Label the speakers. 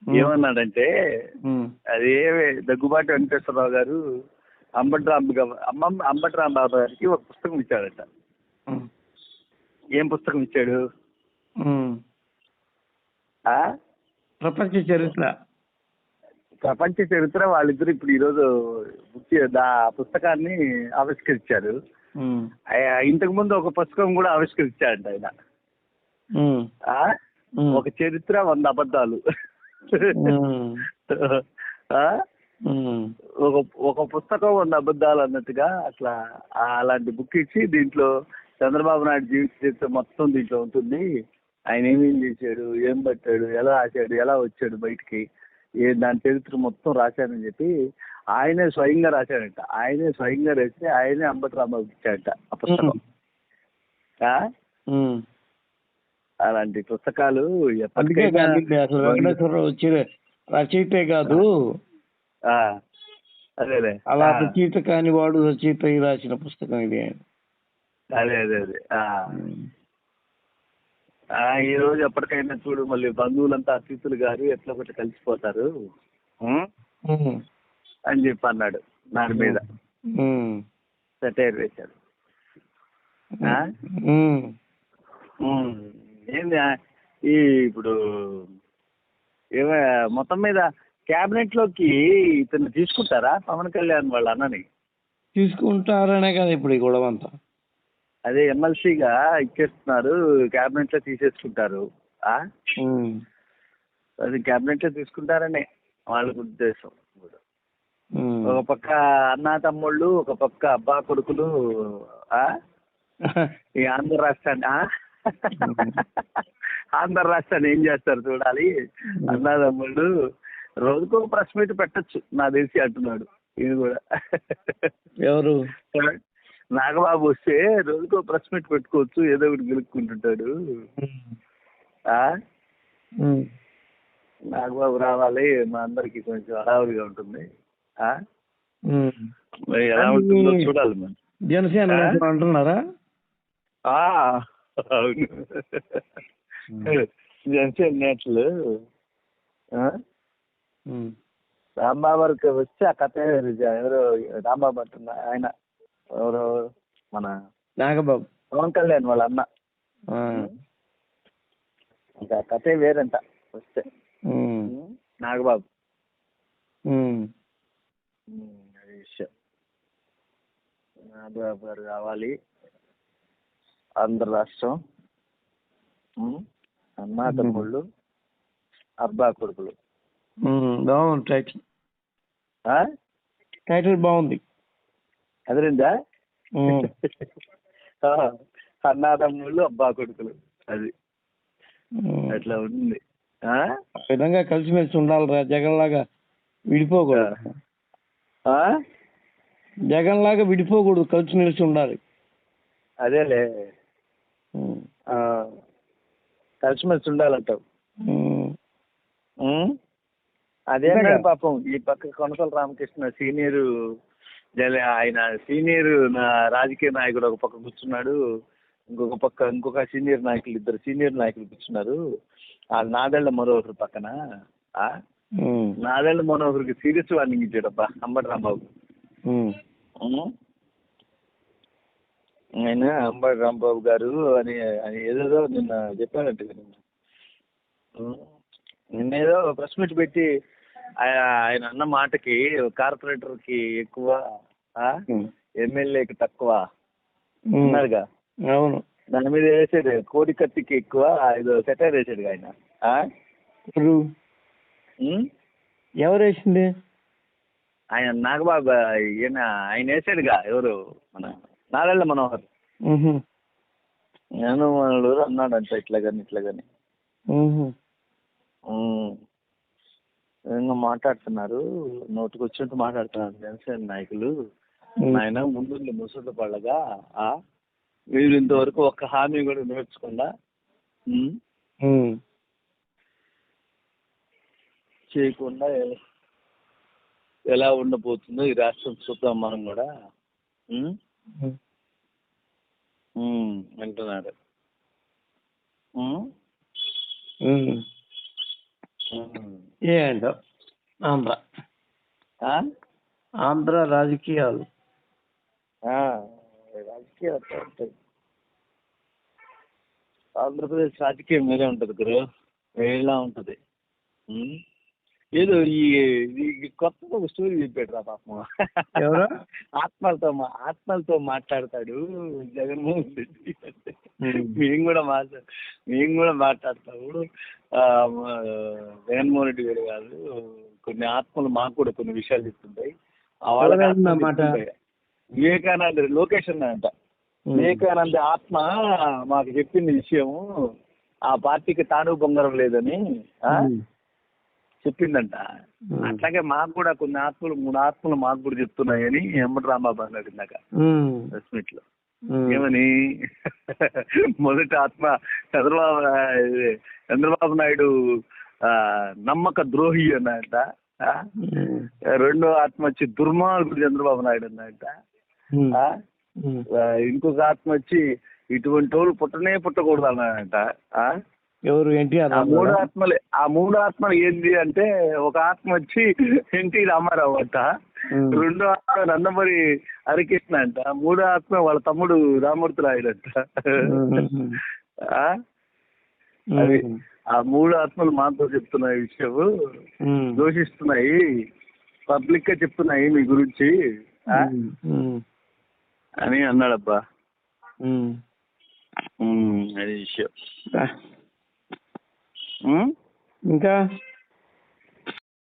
Speaker 1: ఏమన్నాడంటే అదే దగ్గుబాటి వెంకటేశ్వరరావు గారు అంబటి రాంబాబు గారికి ఒక పుస్తకం ఇచ్చాడట. ఏం పుస్తకం ఇచ్చాడు? ప్రపంచ చరిత్ర. వాళ్ళిద్దరు ఇప్పుడు ఈరోజు పుస్తకాన్ని ఆవిష్కరించారు. ఇంతకు ముందు ఒక పుస్తకం కూడా ఆవిష్కరించాడంట ఆయన. ఒక చరిత్ర 100 అబద్ధాలు. ఒక పుస్తకం 100 అబద్ధాలు అన్నట్టుగా అట్లా అలాంటి బుక్ ఇచ్చి దీంట్లో చంద్రబాబు నాయుడు జీవిత చరిత్ర మొత్తం దీంట్లో ఉంటుంది. ఆయన ఏమేం చేశాడు, ఏం పట్టాడు, ఎలా రాశాడు, ఎలా వచ్చాడు బయటికి, దాని చరిత్ర మొత్తం రాశానని చెప్పి ఆయనే స్వయంగా రాశాడంట. ఆయనే స్వయంగా రాసి ఆయనే అంబటి రాంబాబు ఇచ్చాడట ఆ పుస్తకం. అలాంటి పుస్తకాలు
Speaker 2: వెంకటేశ్వరరావు వచ్చి రచయితే కాదు,
Speaker 1: అదే
Speaker 2: అలా రచయిత కాని వాడు రచయిత రాసిన పుస్తకం ఇది.
Speaker 1: అదే అదే అదే ఈ రోజు ఎప్పటికైనా చూడు, మళ్ళీ బంధువులంతా అతిథులు గారు ఎట్లా ఒకటి కలిసిపోతారు అని చెప్పి అన్నాడు. దాని మీద సెటైర్ వేశాడు. ఏంది ఇప్పుడు మొత్తం మీద క్యాబినెట్ లోకి ఇతను తీసుకుంటారా పవన్ కళ్యాణ్ వాళ్ళ అన్నని?
Speaker 2: తీసుకుంటారనే కదా ఇప్పుడు ఈ గొడవ అంతా.
Speaker 1: అదే ఎమ్మెల్సీగా ఇచ్చేస్తున్నారు, క్యాబినెట్ లో తీసేసుకుంటారు. అది క్యాబినెట్ లో తీసుకుంటారనే వాళ్ళ ఉద్దేశం. ఒక పక్క అన్నా తమ్ముళ్ళు, ఒక పక్క అబ్బా కొడుకులు ఈ ఆంధ్ర రాష్ట్రాన్ని ఏం చేస్తారు చూడాలి. అన్నా తమ్ముళ్ళు రోజుకు ఒక ప్రెస్ మీట్ పెట్టచ్చు నాకు తెలిసి అంటున్నాడు. ఇది కూడా
Speaker 2: ఎవరు
Speaker 1: నాగబాబు వస్తే రోజుకో ప్రెస్ మీట్ పెట్టుకోవచ్చు, ఏదో ఒకటి గెలుక్కుంటుంటాడు. నాగబాబు రావాలి, మా అందరికి కొంచెం హడావుడిగా ఉంటుంది. ఎలా ఉంటుందో చూడాలి. మనం
Speaker 2: జనసేన అంటున్నారా?
Speaker 1: అవును, జనసేన నేతలు రాంబాబు వస్తే ఆ కథ ఎవరు రాంబాబు అంటున్నా, ఆయన ఎవరు మన
Speaker 2: నాగబాబు,
Speaker 1: పవన్ కళ్యాణ్ వాళ్ళ అన్న. ఇంకా కథే వేరంట వస్తే నాగబాబు. అది విషయం. నాగబాబు గారు కావాలి, ఆంధ్ర రాష్ట్రం, అన్నా తమ్ముళ్ళు, అబ్బా కొడుకులు.
Speaker 2: బాగుంది టైటిల్. టైటిల్ బాగుంది.
Speaker 1: అదేందా అన్నా తమ్ముళ్ళు, అబ్బా కొడుకులు, అది అట్లా ఉంది.
Speaker 2: ఆ విధంగా కలిసిమెలిసి ఉండాలిరా. జగన్ లాగా విడిపోకూడదు. జగన్ లాగా విడిపోకూడదు, కలిసిమెలిసి ఉండాలి.
Speaker 1: అదేలే, కలిసిమెలిసి ఉండాలంటావు. అదే పాపం ఈ పక్క కొనసల రామకృష్ణ సీనియర్, ఆయన సీనియర్ రాజకీయ నాయకుడు ఒక పక్క కూర్చున్నాడు, ఇంకొక సీనియర్ నాయకులు, ఇద్దరు సీనియర్ నాయకులు కూర్చున్నారు. ఆ నాదెళ్ల మనోహర్ పక్కన. నాదెళ్ల మనోహర్కి సీరియస్ వార్నింగ్ ఇచ్చాడబ్బా అంబటి రాంబాబు. ఆయన అంబటి రాంబాబు గారు అని ఏదేదో నిన్న చెప్పానంట. నిన్నేదో ప్రెస్ మీట్ పెట్టి ఆయన అన్న మాటకి కార్పొరేటర్కి ఎక్కువ, ఎమ్మెల్యేకి తక్కువ అన్నాడుగా.
Speaker 2: అవును,
Speaker 1: దాని మీద వేసాడు, కోడి కత్తికి ఎక్కువ ఏదో సెటైర్ వేసాడు ఆయన.
Speaker 2: ఎవరు వేసింది?
Speaker 1: ఆయన నాగబాబు ఆయన వేసాడుగా. ఎవరు మన నాదెళ్ల మనోహర్. నేను వాళ్ళు అన్నాడంట ఇట్లాగని ఇట్లాగని మాట్లాడుతున్నారు, నోటికి వచ్చినట్టు మాట్లాడుతున్నారు జనసేన నాయకులు. ఆయన ముందు ముసుడు పడగా వీళ్ళు ఇంతవరకు ఒక్క హామీ కూడా నేర్చుకుండా చేయకుండా ఎలా ఉండబోతుందో ఈ రాష్ట్రం చూద్దాం మనం కూడా అంటున్నాడు.
Speaker 2: ఏంటో ఆంధ్ర
Speaker 1: ఆ?
Speaker 2: ఆంధ్ర రాజకీయాలు.
Speaker 1: ఆ, రాజకీయాలు అట్లా ఉంటాయి. ఆంధ్రప్రదేశ్ రాజకీయం వేరే ఉంటుంది గురు, వేరేలా ఉంటుంది. ఉం? ఏదో ఈ కొత్తగా ఒక స్టోరీ చెప్పాడు రా పాపం.
Speaker 2: ఎవరు?
Speaker 1: ఆత్మలతో మాట్లాడతాడు జగన్మోహన్ రెడ్డి.
Speaker 2: ఉం.
Speaker 1: మేము కూడా మాట్లాడతాము. ఆ, మా జగన్మోహన్ రెడ్డి గారు కాదు, కొన్ని ఆత్మలు మాకు కూడా కొన్ని విషయాలు చెప్తుంటాయి. ఆ వాళ్ళకి ఆత్మలు
Speaker 2: ఎవరన్నమాట?
Speaker 1: చెప్తుంటాయి. వివేకానంద లొకేషన్ అంట. వివేకానంద ఆత్మ మాకు చెప్పింది విషయము, ఆ పార్టీకి తాను బొంగరం లేదని చెప్పిందంట. అట్లాగే మాకు కూడా కొన్ని ఆత్మలు 3 ఆత్మలు మాకు కూడా చెప్తున్నాయని ఎంబటి రాంబాబు అన్నాడు ఇందాక ప్రెస్ మీట్ లో. ఏమని? మొదటి ఆత్మ చంద్రబాబు నాయుడు నమ్మక ద్రోహి అన్నట. రెండో ఆత్మ వచ్చి దుర్మార్గుడు చంద్రబాబు నాయుడు అన్నట. ఇంకొక ఆత్మ వచ్చి ఇటువంటి వాళ్ళు పుట్టకూడదు అన్నాడంట.
Speaker 2: ఎవరు? ఎన్టీఆర్.
Speaker 1: ఆ మూడు ఆత్మలు ఏంటి అంటే, ఒక ఆత్మ వచ్చి ఎన్టీ రామారావు అంట, రెండో ఆత్మ నందమూరి హరికృష్ణ అంట, మూడో ఆత్మ వాళ్ళ తమ్ముడు రామూర్తి రాయుడు అంట. అది ఆ 3 ఆత్మలు మాతో చెప్తున్నాయి విషయం, దోషిస్తున్నాయి, పబ్లిక్ గా చెప్తున్నాయి మీ గురించి అని అన్నాడబ్బా. అది విషయం.
Speaker 2: ఇంకా